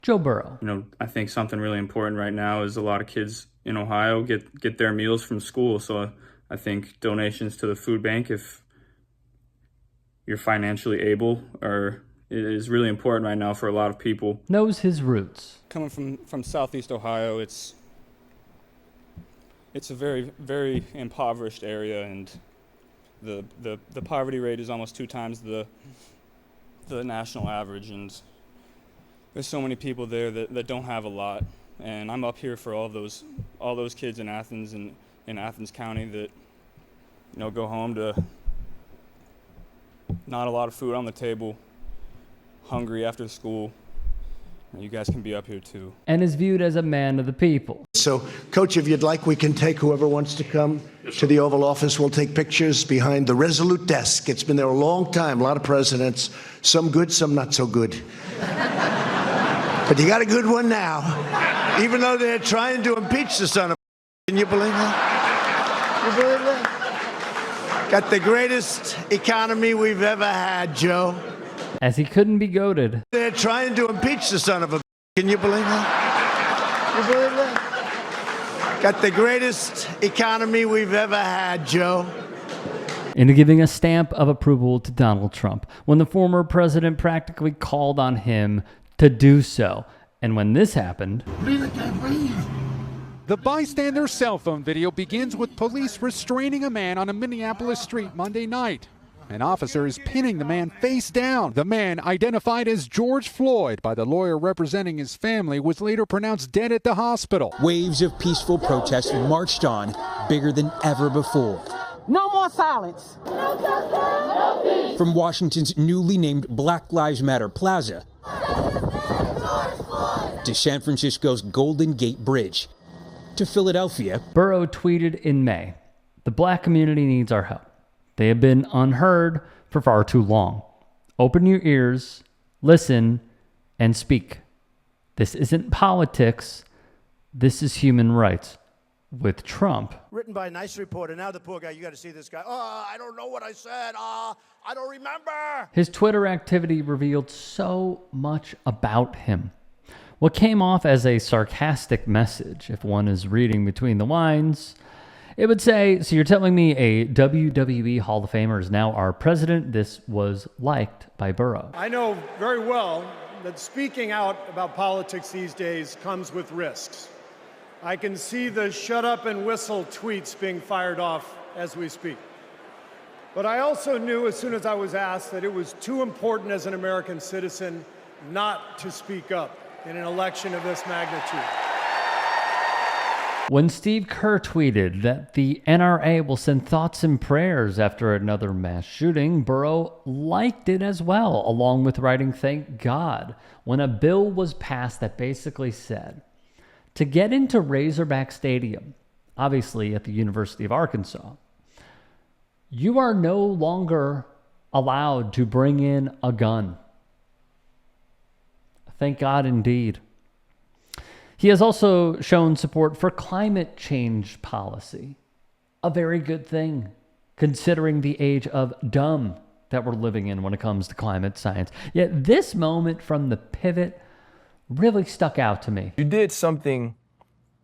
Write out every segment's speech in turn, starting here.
Joe Burrow. I think something really important right now is a lot of kids in Ohio get their meals from school. So I think donations to the food bank, if you're financially able, is really important right now for a lot of people. Knows his roots. Coming from Southeast Ohio, it's a very, very impoverished area, and the poverty rate is almost 2 times the national average, and there's so many people there that don't have a lot. And I'm up here for all those kids in Athens and in Athens County that go home to not a lot of food on the table, hungry after school. You guys can be up here too. And is viewed as a man of the people. So, Coach, if you'd like, we can take whoever wants to come to the Oval Office. We'll take pictures behind the Resolute desk. It's been there a long time, a lot of presidents, some good, some not so good. But you got a good one now, even though they're trying to impeach the son of a... Can you believe that? You believe that? Got the greatest economy we've ever had, Joe. As he couldn't be goated. They're trying to impeach the son of a... Can you believe that? You believe that? Got the greatest economy we've ever had, Joe. Into giving a stamp of approval to Donald Trump when the former president practically called on him to do so. And when this happened... Please, I can't breathe. The bystander cell phone video begins with police restraining a man on a Minneapolis street Monday night. An officer is pinning the man face down. The man, identified as George Floyd by the lawyer representing his family, was later pronounced dead at the hospital. Waves of peaceful protest marched on, bigger than ever before. No more silence. No justice, no peace. From Washington's newly named Black Lives Matter Plaza to San Francisco's Golden Gate Bridge to Philadelphia. Burrow tweeted in May, "The black community needs our help. They have been unheard for far too long. Open your ears, listen, and speak. This isn't politics. This is human rights." With Trump. Written by a nice reporter. Now the poor guy, you got to see this guy. Oh, I don't know what I said. I don't remember. His Twitter activity revealed so much about him. What came off as a sarcastic message, if one is reading between the lines, it would say, "So you're telling me a WWE Hall of Famer is now our president?" This was liked by Burrow. I know very well that speaking out about politics these days comes with risks. I can see the shut up and whistle tweets being fired off as we speak. But I also knew as soon as I was asked that it was too important as an American citizen not to speak up in an election of this magnitude. When Steve Kerr tweeted that the NRA will send thoughts and prayers after another mass shooting, Burrow liked it as well, along with writing, "Thank God," when a bill was passed that basically said, to get into Razorback Stadium, obviously at the University of Arkansas, you are no longer allowed to bring in a gun. Thank God indeed. He has also shown support for climate change policy. A very good thing, considering the age of dumb that we're living in when it comes to climate science. Yet this moment from the pivot really stuck out to me. You did something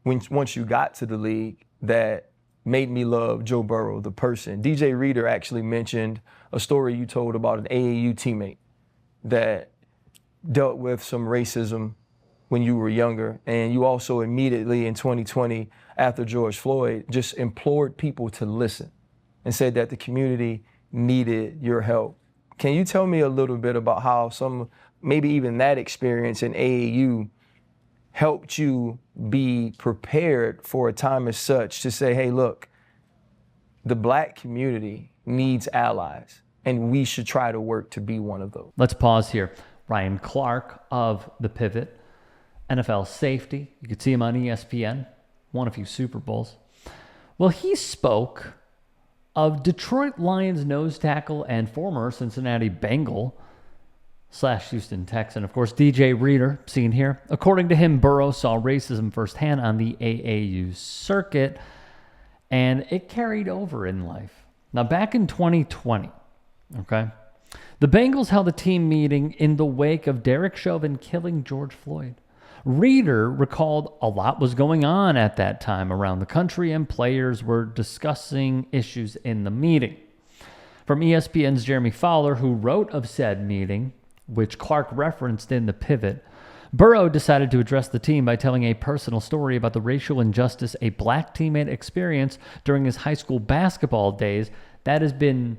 once you got to the league that made me love Joe Burrow, the person. DJ Reader actually mentioned a story you told about an AAU teammate that dealt with some racism when you were younger. And you also immediately in 2020, after George Floyd, just implored people to listen and said that the community needed your help. Can you tell me a little bit about how maybe even that experience in AAU helped you be prepared for a time as such to say, hey, look, the black community needs allies, and we should try to work to be one of those? Let's pause here. Ryan Clark of The Pivot, NFL safety. You could see him on ESPN, won a few Super Bowls. Well, he spoke of Detroit Lions nose tackle and former Cincinnati Bengal / Houston Texan, of course, DJ Reader, seen here. According to him, Burrow saw racism firsthand on the AAU circuit, and it carried over in life. Now, back in 2020, okay, the Bengals held a team meeting in the wake of Derek Chauvin killing George Floyd. Reeder recalled a lot was going on at that time around the country, and players were discussing issues in the meeting. From ESPN's Jeremy Fowler, who wrote of said meeting, which Clark referenced in the pivot, Burrow decided to address the team by telling a personal story about the racial injustice a black teammate experienced during his high school basketball days. That has been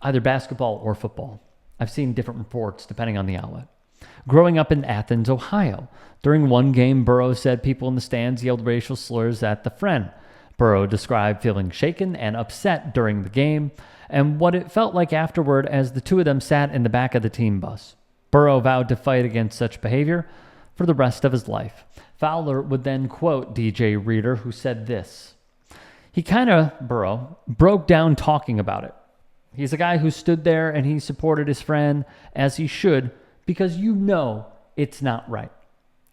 either basketball or football. I've seen different reports depending on the outlet. Growing up in Athens, Ohio, during one game, Burrow said people in the stands yelled racial slurs at the friend. Burrow described feeling shaken and upset during the game and what it felt like afterward as the two of them sat in the back of the team bus. Burrow vowed to fight against such behavior for the rest of his life. Fowler would then quote DJ Reeder, who said this. Burrow, broke down talking about it. He's a guy who stood there and he supported his friend as he should, because you know it's not right.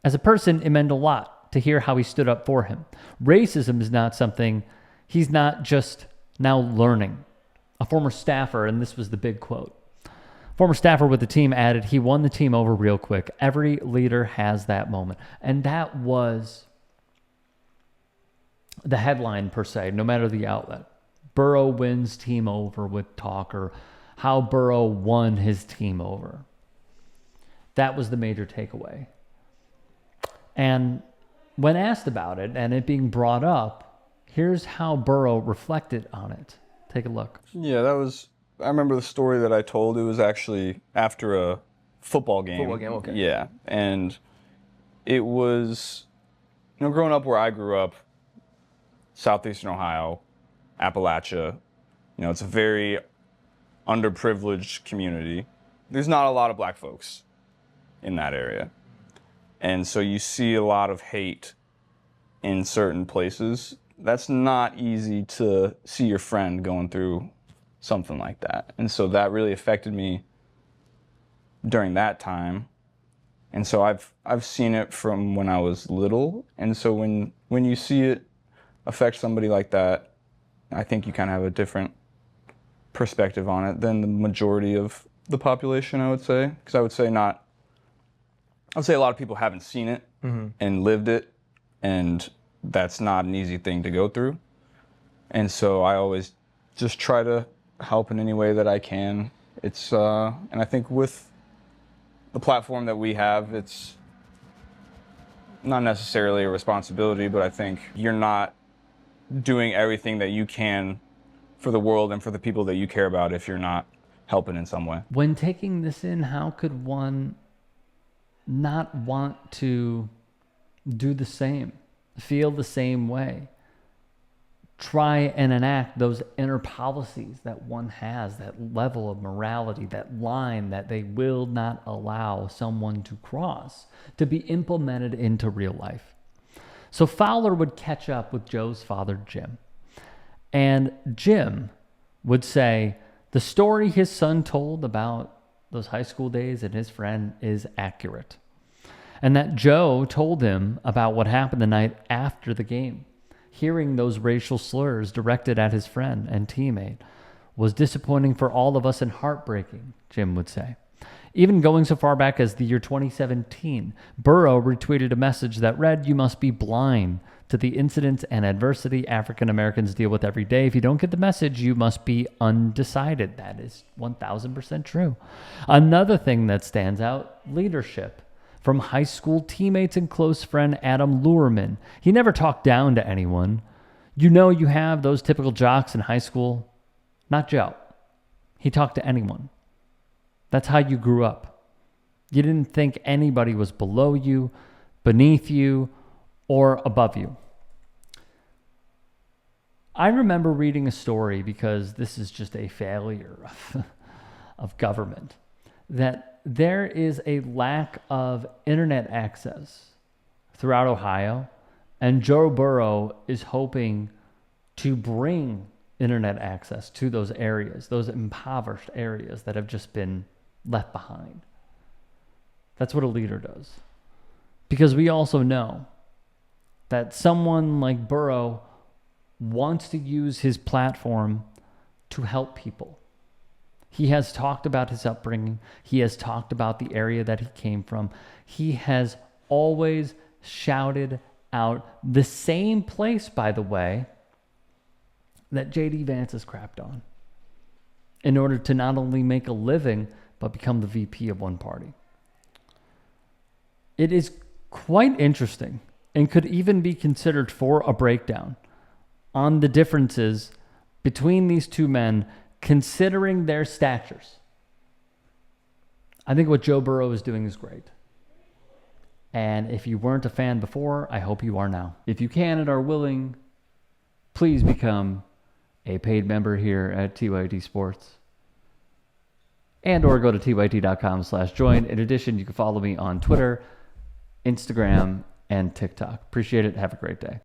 As a person, it meant a lot to hear how he stood up for him. Racism is not something he's not just now learning. A former staffer, and this was the big quote, former staffer with the team added, he won the team over real quick. Every leader has that moment. And that was the headline per se, no matter the outlet. Burrow wins team over with talk, or how Burrow won his team over. That was the major takeaway. And when asked about it and it being brought up, here's how Burrow reflected on it. Take a look. Yeah, I remember the story that I told. It was actually after a football game. Football game, okay. Yeah, and it was, growing up where I grew up, southeastern Ohio, Appalachia, it's a very underprivileged community. There's not a lot of black folks in that area. And so you see a lot of hate in certain places. That's not easy to see your friend going through something like that. And so that really affected me during that time. And so I've seen it from when I was little. And so when you see it affect somebody like that, I think you kind of have a different perspective on it than the majority of the population, I would say. Because I would say a lot of people haven't seen it and lived it, and that's not an easy thing to go through. And so I always just try to help in any way that I can. And I think with the platform that we have, it's not necessarily a responsibility, but I think you're not doing everything that you can for the world and for the people that you care about if you're not helping in some way. When taking this in, how could one not want to do the same, feel the same way, try and enact those inner policies that one has, that level of morality, that line that they will not allow someone to cross, to be implemented into real life? So Fowler would catch up with Joe's father, Jim. And Jim would say the story his son told about those high school days and his friend is accurate. And that Joe told him about what happened the night after the game. Hearing those racial slurs directed at his friend and teammate was disappointing for all of us and heartbreaking, Jim would say. Even going so far back as the year 2017, Burrow retweeted a message that read, "You must be blind to the incidents and adversity African Americans deal with every day. If you don't get the message, you must be undecided." That is 1000% true. Another thing that stands out, leadership from high school teammates and close friend Adam Luhrmann. He never talked down to anyone. You have those typical jocks in high school. Not Joe. He talked to anyone. That's how you grew up. You didn't think anybody was below you, beneath you, or above you. I remember reading a story, because this is just a failure of government, that there is a lack of internet access throughout Ohio, and Joe Burrow is hoping to bring internet access to those areas, those impoverished areas that have just been left behind. That's what a leader does. Because we also know that someone like Burrow wants to use his platform to help people. He has talked about his upbringing. He has talked about the area that he came from. He has always shouted out the same place, by the way, that J.D. Vance has crapped on in order to not only make a living, but become the VP of one party. It is quite interesting and could even be considered for a breakdown on the differences between these two men, considering their statures. I think what Joe Burrow is doing is great. And if you weren't a fan before, I hope you are now. If you can and are willing, please become a paid member here at TYT Sports. And or go to tyt.com/join. In addition, you can follow me on Twitter, Instagram, and TikTok. Appreciate it. Have a great day.